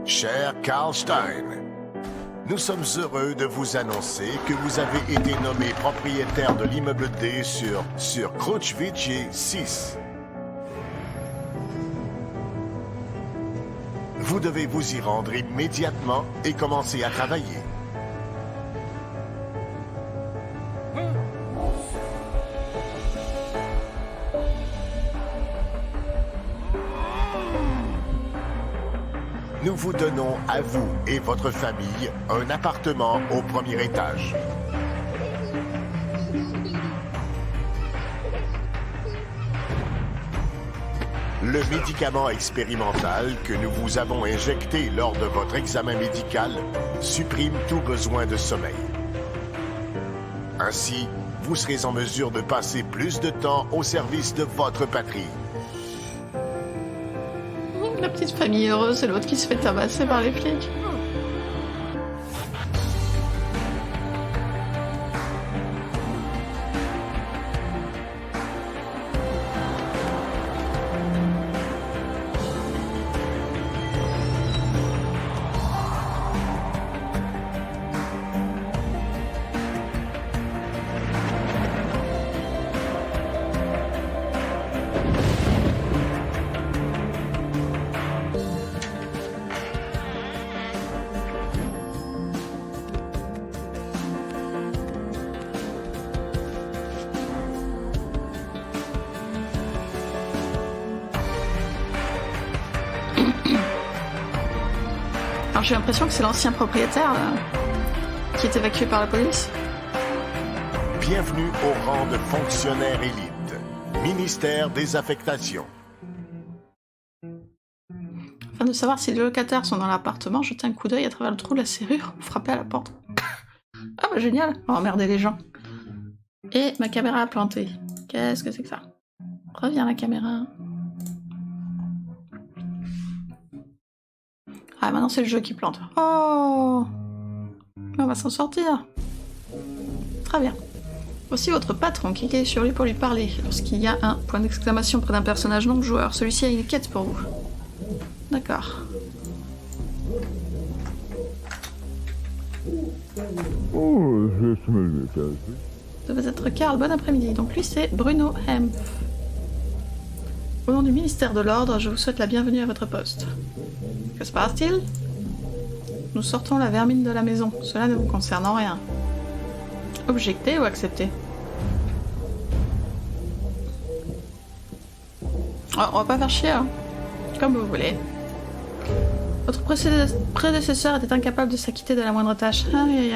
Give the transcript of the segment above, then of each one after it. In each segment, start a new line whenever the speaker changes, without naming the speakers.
Cher Karl Stein, nous sommes heureux de vous annoncer que vous avez été nommé propriétaire de l'immeuble D sur Kruczwicie 6. Vous devez vous y rendre immédiatement et commencer à travailler. Nous vous donnons à vous et votre famille un appartement au premier étage. Le médicament expérimental que nous vous avons injecté lors de votre examen médical supprime tout besoin de sommeil. Ainsi, vous serez en mesure de passer plus de temps au service de votre patrie.
La petite famille heureuse et l'autre qui se fait tabasser par les flics. Alors j'ai l'impression que c'est l'ancien propriétaire qui est évacué par la police.
Bienvenue au rang de fonctionnaire élite. Ministère des Affectations.
Afin de savoir si les locataires sont dans l'appartement, jetez un coup d'œil à travers le trou de la serrure, frappez à la porte. Ah bah génial, on va emmerder les gens. Et ma caméra a planté. Qu'est-ce que c'est que ça? Reviens la caméra. Ah, maintenant c'est le jeu qui plante. Oh! On va s'en sortir. Très bien. Voici votre patron, cliquez sur lui pour lui parler. Lorsqu'il y a un point d'exclamation près d'un personnage non-joueur, celui-ci a une quête pour vous. D'accord.
Oh, je suis me
Ça va être Karl, bon après-midi. Donc lui c'est Bruno Hempf. Au nom du ministère de l'Ordre, je vous souhaite la bienvenue à votre poste. Que se passe-t-il? Nous sortons la vermine de la maison, cela ne vous concerne en rien. Objecter ou accepter? Oh, on va pas faire chier, hein. Comme vous voulez. Votre prédécesseur était incapable de s'acquitter de la moindre tâche. Aïe aïe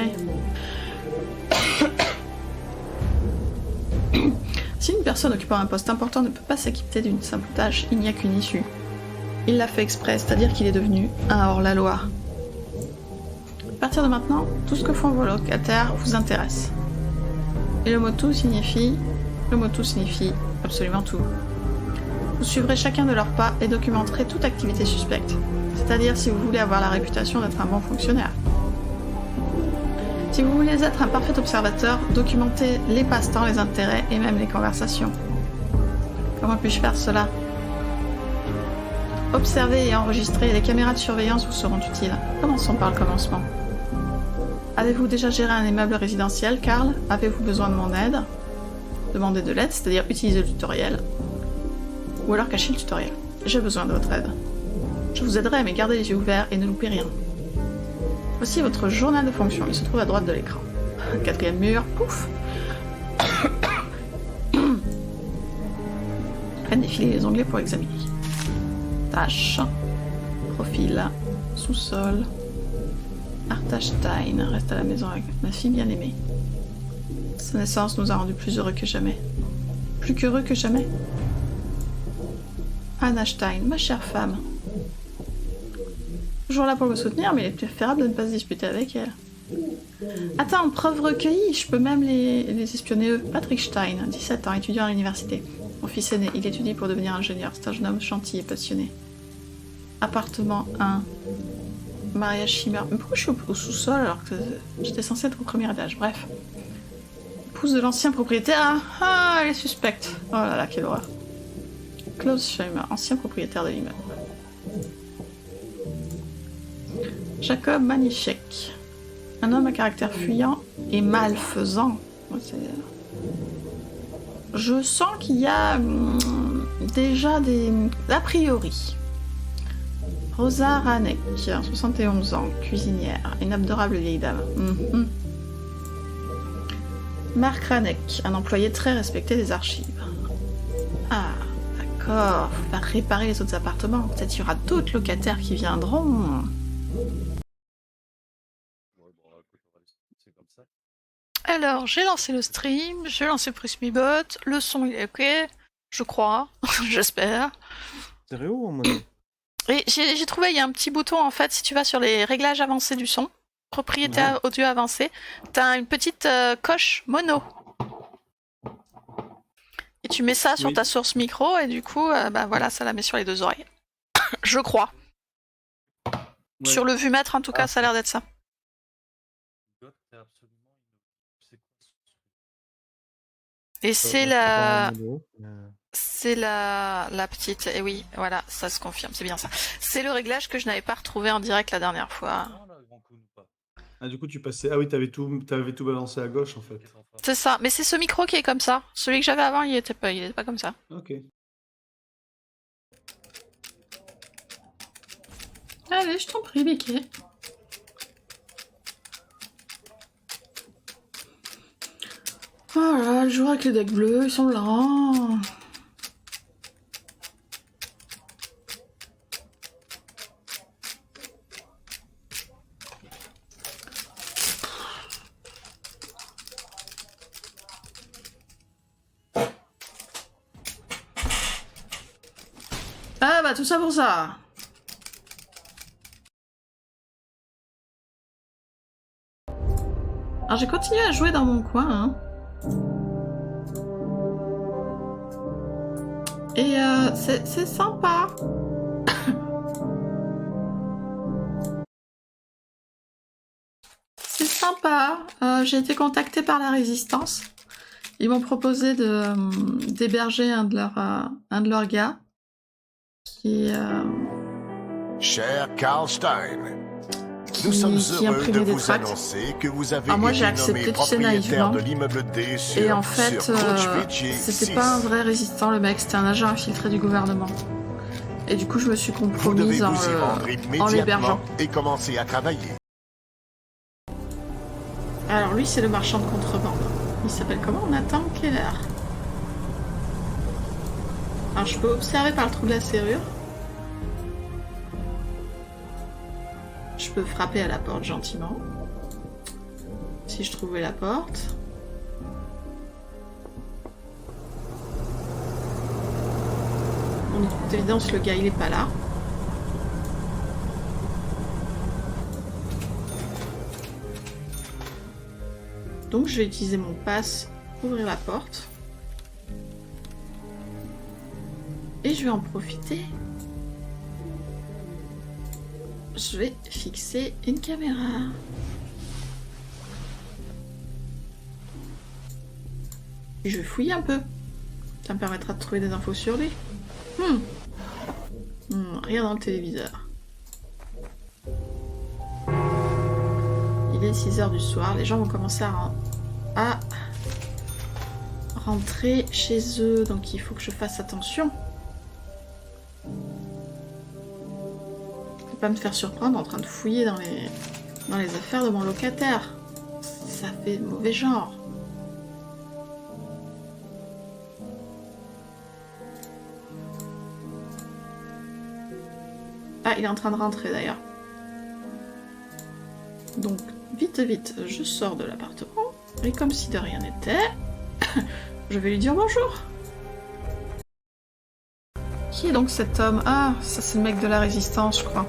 aïe. Si une personne occupant un poste important ne peut pas s'acquitter d'une simple tâche, il n'y a qu'une issue. Il l'a fait exprès, c'est-à-dire qu'il est devenu un hors-la-loi. À partir de maintenant, tout ce que font vos locataires vous intéresse. Et le mot tout signifie absolument tout. Vous suivrez chacun de leurs pas et documenterez toute activité suspecte. C'est-à-dire si vous voulez avoir la réputation d'être un bon fonctionnaire. Si vous voulez être un parfait observateur, documentez les passe-temps, les intérêts et même les conversations. Comment puis-je faire cela? Observez et enregistrez, les caméras de surveillance vous seront utiles. Commençons par le commencement. Avez-vous déjà géré un immeuble résidentiel, Karl? Avez-vous besoin de mon aide? Demandez de l'aide, c'est-à-dire utiliser le tutoriel. Ou alors cachez le tutoriel. J'ai besoin de votre aide. Je vous aiderai, mais gardez les yeux ouverts et ne loupez rien. Voici votre journal de fonction, il se trouve à droite de l'écran. Quatrième mur, pouf. Faites défiler les onglets pour examiner. Tâches, profil, sous-sol, Artashstein reste à la maison avec ma fille bien-aimée. Sa naissance nous a rendus plus heureux que jamais. Plus qu'heureux que jamais. Anna Stein, ma chère femme. Toujours là pour me soutenir, mais il est préférable de ne pas se disputer avec elle. Attends, preuve recueillie, je peux même les espionner eux. Patrick Stein, 17 ans, étudiant à l'université. Mon fils aîné, il étudie pour devenir ingénieur. C'est un jeune homme gentil et passionné. Appartement 1. Mariage chimère. Mais pourquoi je suis au sous-sol alors que j'étais censée être au premier étage? Bref. Épouse de l'ancien propriétaire. Ah, elle est suspecte. Oh là là, quelle horreur. Klaus Scheimer, ancien propriétaire de l'immeuble. Jacob Manichek, un homme à caractère fuyant et malfaisant. Je sens qu'il y a déjà des a priori. Rosa Ranek, 71 ans, cuisinière, une adorable vieille dame. Marc Ranek, un employé très respecté des archives. Ah, d'accord, faut faire réparer les autres appartements. Peut-être qu'il y aura d'autres locataires qui viendront.
Alors, j'ai lancé le stream, j'ai lancé PressMeBot, le son il est ok, je crois, j'espère.
Sérieux ou en mode...
Et j'ai trouvé, il y a un petit bouton en fait, si tu vas sur les réglages avancés du son, propriété audio avancée, t'as une petite coche mono. Et tu mets ça sur ta source micro et du coup, bah voilà, ça la met sur les deux oreilles. Je crois.
Ouais.
Sur le vumètre en tout cas, ça a l'air d'être ça. Et c'est la... C'est la petite... Et oui, voilà, ça se confirme, c'est bien ça. C'est le réglage que je n'avais pas retrouvé en direct la dernière fois.
Ah, du coup, tu passais. Ah oui, t'avais tout balancé à gauche en fait.
C'est ça, mais c'est ce micro qui est comme ça. Celui que j'avais avant, il était pas comme ça.
Ok.
Allez, je t'en prie, Mickey. Voilà, le jour avec les decks bleus, ils sont là. Ah bah tout ça pour ça. Alors j'ai continué à jouer dans mon coin, hein. Et c'est sympa. C'est sympa. J'ai été contactée par la Résistance. Ils m'ont proposé d'héberger un de leurs gars. Qui
Cher Karl Stein, nous sommes heureux de vous annoncer que vous avez été nommé propriétaire de l'immeuble D sur,
et en fait,
c'était
c'était pas un vrai résistant le mec, c'était un agent infiltré du gouvernement. Et du coup, je me suis compromise en l'hébergeant.
Et commencer à travailler.
Alors lui, c'est le marchand de contrebande. Il s'appelle comment? Nathan Keller. Alors je peux observer par le trou de la serrure. Je peux frapper à la porte gentiment. Si je trouvais la porte. Bon, de toute évidence, le gars il est pas là. Donc je vais utiliser mon passe pour ouvrir la porte. Et je vais en profiter. Je vais fixer une caméra. Et je vais fouiller un peu. Ça me permettra de trouver des infos sur lui. Rien dans le téléviseur. Il est 6h du soir. Les gens vont commencer à rentrer chez eux. Donc il faut que je fasse attention. Pas me faire surprendre en train de fouiller dans les affaires de mon locataire. Ça fait mauvais genre. Ah, il est en train de rentrer d'ailleurs. Donc, vite, je sors de l'appartement. Et comme si de rien n'était, je vais lui dire bonjour. Qui est donc cet homme? Ah, ça c'est le mec de la Résistance, je crois.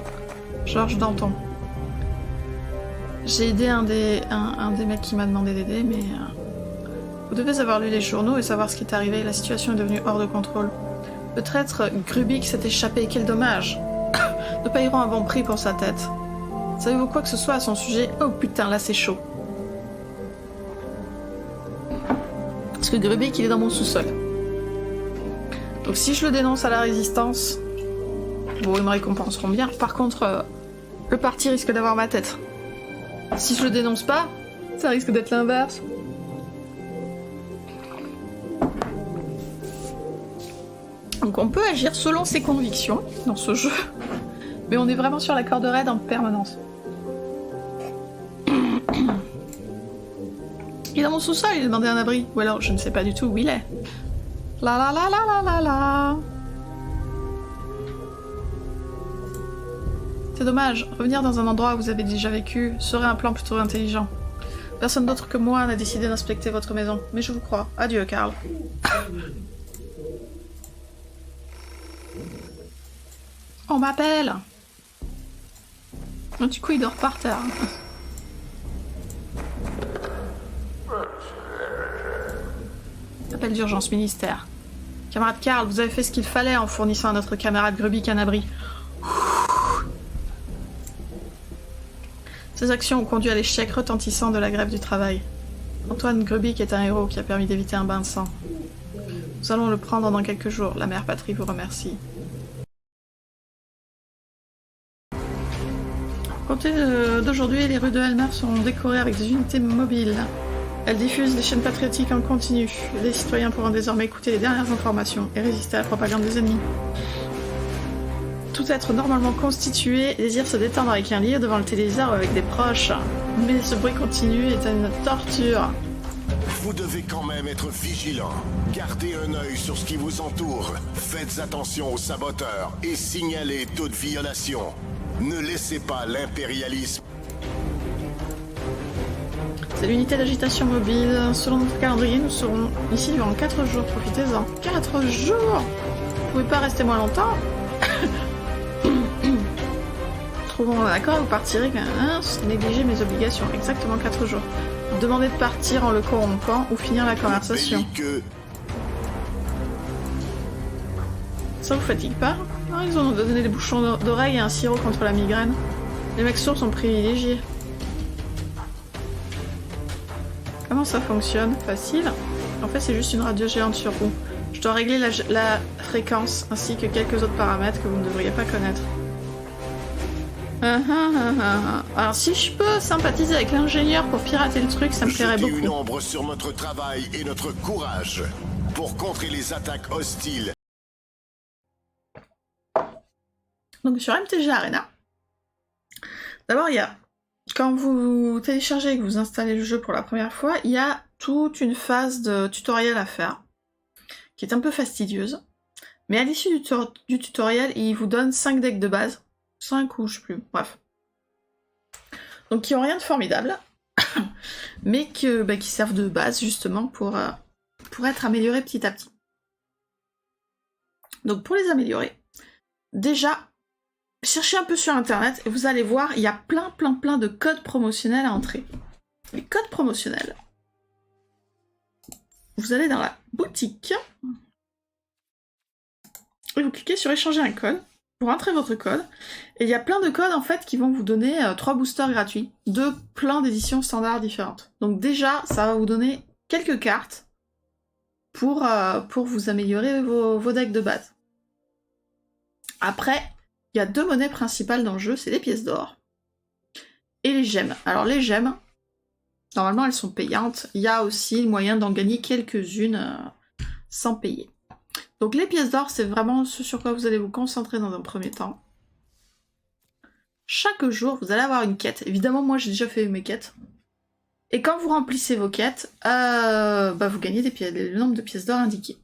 Georges Danton. J'ai aidé un des mecs qui m'a demandé d'aider, mais... Vous devez avoir lu les journaux et savoir ce qui est arrivé. La situation est devenue hors de contrôle. Le traître Grubik s'est échappé. Quel dommage. Nous payerons un bon prix pour sa tête. Savez-vous quoi que ce soit à son sujet? Oh putain, là c'est chaud. Parce que Grubik, il est dans mon sous-sol. Donc si je le dénonce à la résistance, bon, ils me récompenseront bien. Par contre, le parti risque d'avoir ma tête. Si je le dénonce pas, ça risque d'être l'inverse. Donc on peut agir selon ses convictions dans ce jeu, mais on est vraiment sur la corde raide en permanence. Il est dans mon sous-sol, il a demandé un abri. Ou alors, je ne sais pas du tout où il est. La la la la la la la. C'est dommage, revenir dans un endroit où vous avez déjà vécu serait un plan plutôt intelligent. Personne d'autre que moi n'a décidé d'inspecter votre maison, mais je vous crois. Adieu, Karl. On m'appelle. Du coup, il dort par terre. Appel d'urgence ministère. Camarade Karl, vous avez fait ce qu'il fallait en fournissant à notre camarade Grubik un abri. Ces actions ont conduit à l'échec retentissant de la grève du travail. Antoine Grubik est un héros qui a permis d'éviter un bain de sang. Nous allons le prendre dans quelques jours. La mère patrie vous remercie. À compter d'aujourd'hui, les rues de Elmer seront décorées avec des unités mobiles. Elles diffusent des chaînes patriotiques en continu. Les citoyens pourront désormais écouter les dernières informations et résister à la propagande des ennemis. Tout être normalement constitué désire se détendre avec un livre devant le téléviseur ou avec des proches. Mais ce bruit continu est une torture.
Vous devez quand même être vigilant. Gardez un œil sur ce qui vous entoure. Faites attention aux saboteurs et signalez toute violation. Ne laissez pas l'impérialisme.
C'est l'unité d'agitation mobile. Selon notre calendrier, nous serons ici durant 4 jours. Profitez-en. 4 jours! Vous pouvez pas rester moins longtemps? Trouvons un accord, vous partirez négliger mes obligations. Exactement 4 jours. Demandez de partir en le corrompant ou finir la conversation. Ça vous fatigue pas? Ah, ils ont donné des bouchons d'oreilles et un sirop contre la migraine. Les mecs sourds sont privilégiés. Comment ça fonctionne? Facile. En fait, c'est juste une radio géante sur roue. Je dois régler la fréquence ainsi que quelques autres paramètres que vous ne devriez pas connaître. Alors si je peux sympathiser avec l'ingénieur pour pirater le truc, ça me plairait beaucoup.
Jetez une ombre sur notre travail et notre courage pour contrer les attaques hostiles.
Donc sur MTG Arena, d'abord il y a, quand vous téléchargez et que vous installez le jeu pour la première fois, il y a toute une phase de tutoriel à faire, qui est un peu fastidieuse. Mais à l'issue du tutoriel, il vous donne 5 decks de base. 5 ou je sais plus, bref. Donc qui ont rien de formidable, mais qui servent de base justement pour être améliorés petit à petit. Donc pour les améliorer, déjà, cherchez un peu sur internet et vous allez voir, il y a plein de codes promotionnels à entrer. Les codes promotionnels. Vous allez dans la boutique et vous cliquez sur échanger un code. Pour entrer votre code, et il y a plein de codes en fait qui vont vous donner 3 boosters gratuits de plein d'éditions standards différentes. Donc déjà, ça va vous donner quelques cartes pour vous améliorer vos decks de base. Après, il y a 2 monnaies principales dans le jeu, c'est les pièces d'or et les gemmes. Alors les gemmes, normalement elles sont payantes, il y a aussi le moyen d'en gagner quelques-unes sans payer. Donc les pièces d'or, c'est vraiment ce sur quoi vous allez vous concentrer dans un premier temps. Chaque jour, vous allez avoir une quête. Évidemment, moi j'ai déjà fait mes quêtes. Et quand vous remplissez vos quêtes, vous gagnez le nombre de pièces d'or indiqué.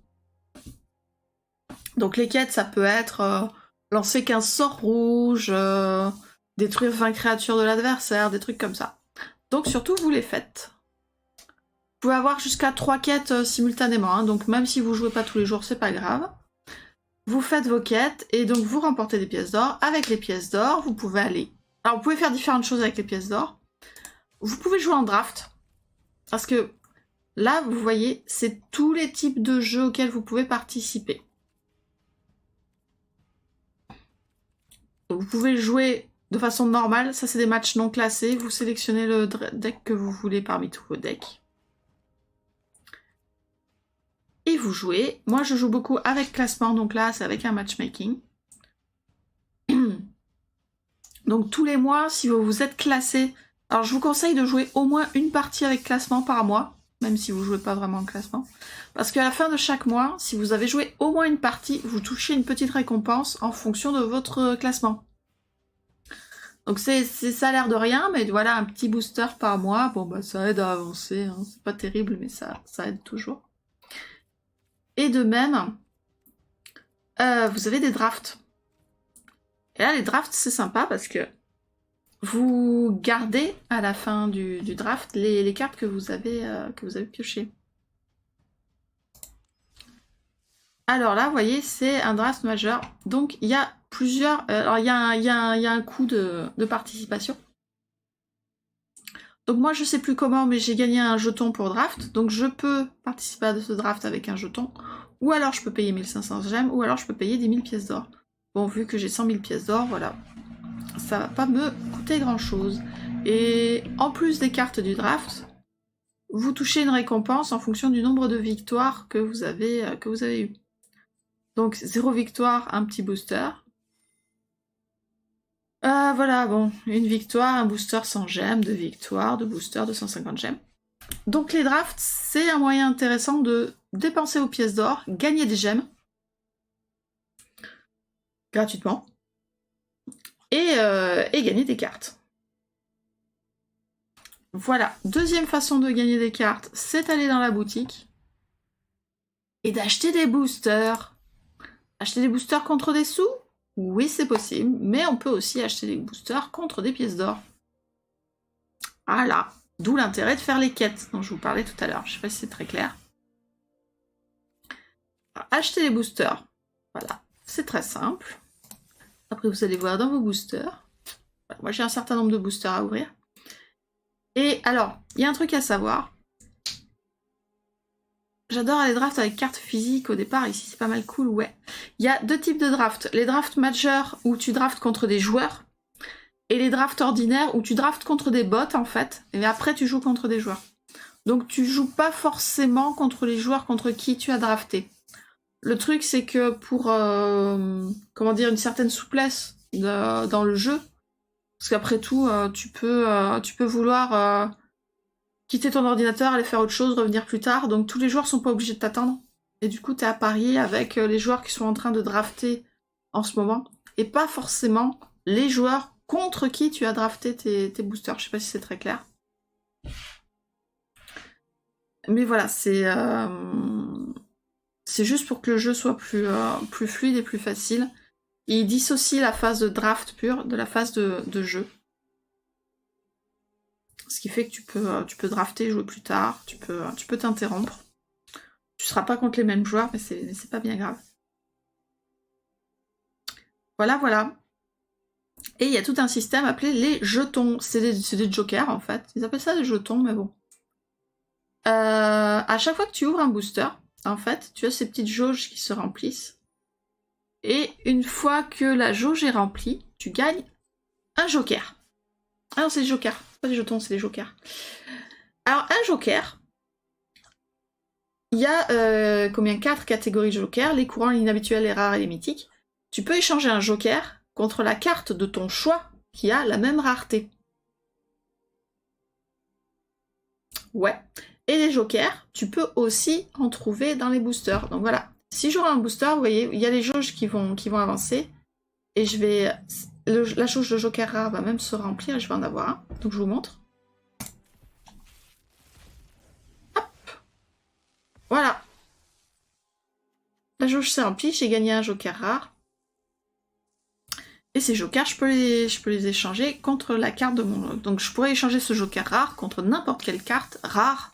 Donc les quêtes, ça peut être lancer 15 sorts rouges, détruire 20 créatures de l'adversaire, des trucs comme ça. Donc surtout, vous les faites. Vous pouvez avoir jusqu'à 3 quêtes simultanément, hein, donc même si vous jouez pas tous les jours, c'est pas grave. Vous faites vos quêtes, et donc vous remportez des pièces d'or. Avec les pièces d'or, vous pouvez aller... Alors vous pouvez faire différentes choses avec les pièces d'or. Vous pouvez jouer en draft, parce que là, vous voyez, c'est tous les types de jeux auxquels vous pouvez participer. Donc, vous pouvez jouer de façon normale, ça c'est des matchs non classés, vous sélectionnez le deck que vous voulez parmi tous vos decks. et vous jouez. Moi, je joue beaucoup avec classement, donc là, c'est avec un matchmaking. Donc tous les mois, si vous êtes classé, alors je vous conseille de jouer au moins une partie avec classement par mois, même si vous jouez pas vraiment en classement. Parce qu'à la fin de chaque mois, si vous avez joué au moins une partie, vous touchez une petite récompense en fonction de votre classement. Donc ça a l'air de rien, mais voilà, un petit booster par mois, bon bah ça aide à avancer, hein. C'est pas terrible, mais ça aide toujours. Et de même, vous avez des drafts. Et là, les drafts, c'est sympa parce que vous gardez à la fin du draft les cartes que vous avez piochées. Alors là, vous voyez, c'est un draft majeur. Donc, il y a plusieurs... alors, il y a un coût de participation. Donc moi, je sais plus comment, mais j'ai gagné un jeton pour draft. Donc, je peux participer à ce draft avec un jeton. Ou alors, je peux payer 1500 gemmes. Ou alors, je peux payer 10 000 pièces d'or. Bon, vu que j'ai 100 000 pièces d'or, voilà. Ça va pas me coûter grand-chose. Et en plus des cartes du draft, vous touchez une récompense en fonction du nombre de victoires que vous avez eu. Donc 0 victoire, un petit booster. Voilà, bon, une victoire, un booster 100 gemmes, 2 victoires, 2 boosters, 250 gemmes. Donc les drafts, c'est un moyen intéressant de dépenser vos pièces d'or, gagner des gemmes, gratuitement, et gagner des cartes. Voilà, deuxième façon de gagner des cartes, c'est aller dans la boutique et d'acheter des boosters. Acheter des boosters contre des sous? Oui, c'est possible, mais on peut aussi acheter des boosters contre des pièces d'or. Voilà, d'où l'intérêt de faire les quêtes dont je vous parlais tout à l'heure. Je sais pas si c'est très clair. Alors, acheter les boosters, voilà, c'est très simple. Après, vous allez voir dans vos boosters. Voilà, moi, j'ai un certain nombre de boosters à ouvrir. Et alors, il y a un truc à savoir. J'adore aller draft avec carte physique au départ, ici c'est pas mal cool, ouais. Il y a deux types de drafts. Les drafts majeurs où tu drafts contre des joueurs, et les drafts ordinaires où tu drafts contre des bots en fait, et après tu joues contre des joueurs. Donc tu joues pas forcément contre les joueurs contre qui tu as drafté. Le truc c'est que pour, comment dire, une certaine souplesse dans le jeu, parce qu'après tout, tu peux vouloir... quitter ton ordinateur, aller faire autre chose, revenir plus tard, donc tous les joueurs sont pas obligés de t'attendre. Et du coup, t'es à parier avec les joueurs qui sont en train de drafter en ce moment, et pas forcément les joueurs contre qui tu as drafté tes boosters. Je sais pas si c'est très clair. Mais voilà, c'est juste pour que le jeu soit plus fluide et plus facile. Il dissocie la phase de draft pure de la phase de jeu. Ce qui fait que tu peux drafter et jouer plus tard, tu peux t'interrompre. Tu seras pas contre les mêmes joueurs, mais c'est pas bien grave. Voilà, voilà. Et il y a tout un système appelé les jetons. C'est des jokers, en fait. Ils appellent ça des jetons, mais bon. À chaque fois que tu ouvres un booster, en fait, tu as ces petites jauges qui se remplissent. Et une fois que la jauge est remplie, tu gagnes un joker. Ah non, c'est des jokers. Pas des jetons, c'est des jokers. Alors, un joker, il y a 4 catégories de jokers, les courants, les inhabituels, les rares et les mythiques. Tu peux échanger un joker contre la carte de ton choix qui a la même rareté. Ouais. Et les jokers, tu peux aussi en trouver dans les boosters. Donc voilà. Si j'aurai un booster, vous voyez, il y a les jauges qui vont avancer. Et je vais... la jauge de joker rare va même se remplir et je vais en avoir un. Donc je vous montre. Hop. Voilà. La jauge s'est remplie, j'ai gagné un joker rare. Et ces jokers, je peux les échanger contre la carte de mon... Donc je pourrais échanger ce joker rare contre n'importe quelle carte rare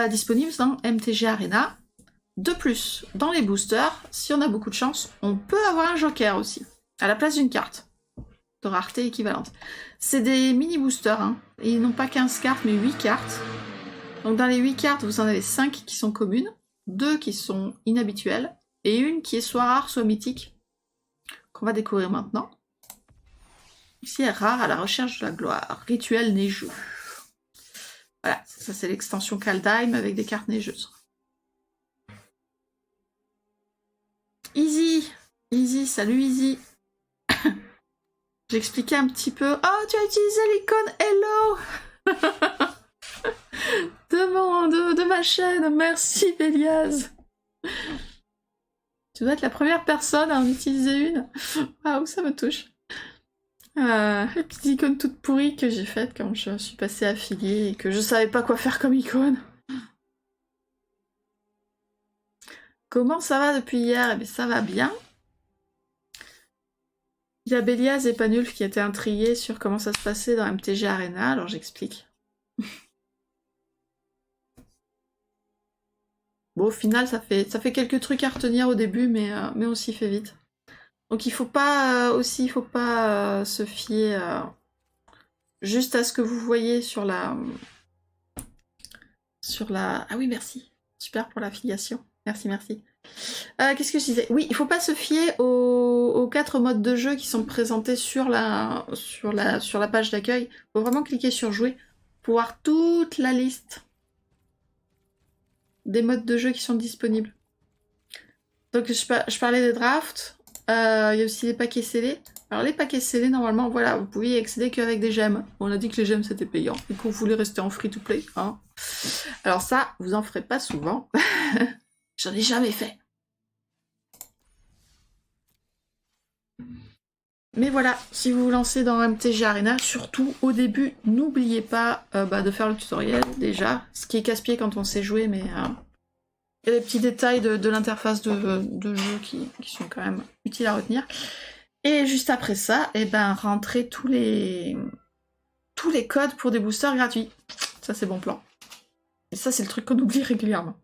disponible dans MTG Arena. De plus, dans les boosters, si on a beaucoup de chance, on peut avoir un joker aussi, à la place d'une carte de rareté équivalente. C'est des mini boosters, hein. Ils n'ont pas 15 cartes, mais 8 cartes. Donc dans les 8 cartes, vous en avez 5 qui sont communes, 2 qui sont inhabituelles, et une qui est soit rare, soit mythique, qu'on va découvrir maintenant. Ici, est rare à la recherche de la gloire, rituel neigeux. Voilà, ça c'est l'extension Kaldheim avec des cartes neigeuses. Easy. Easy, salut Easy. J'expliquais un petit peu. Oh, tu as utilisé l'icône Hello de ma chaîne. Merci, Béliaz. Tu dois être la première personne à en utiliser une. Waouh, ça me touche. Les petites icônes toutes pourries que j'ai faites quand je suis passée affiliée et que je savais pas quoi faire comme icône. Comment ça va depuis hier? Eh bien, ça va bien. Il y a Béliaz et Panulf qui étaient intrigués sur comment ça se passait dans MTG Arena, alors j'explique. Bon, au final, ça fait quelques trucs à retenir au début, mais on s'y fait vite. Donc il faut pas se fier juste à ce que vous voyez sur la... Ah oui, merci. Super pour l'affiliation. Merci. Qu'est-ce que je disais? Oui, il faut pas se fier aux 4 modes de jeu qui sont présentés sur la page d'accueil. Il faut vraiment cliquer sur jouer pour voir toute la liste des modes de jeu qui sont disponibles. Donc je parlais des drafts. Il y a aussi les paquets scellés. Alors les paquets scellés, normalement, voilà, vous pouvez y accéder qu'avec des gemmes. On a dit que les gemmes c'était payant et qu'on voulait rester en free to play. Hein. Alors ça, vous en ferez pas souvent. J'en ai jamais fait. Mais voilà, si vous vous lancez dans MTG Arena, surtout au début, n'oubliez pas de faire le tutoriel déjà. Ce qui est casse-pied quand on sait jouer, mais il y a des petits détails de l'interface de jeu qui sont quand même utiles à retenir. Et juste après ça, rentrez tous les codes pour des boosters gratuits. Ça, c'est bon plan. Et ça, c'est le truc qu'on oublie régulièrement.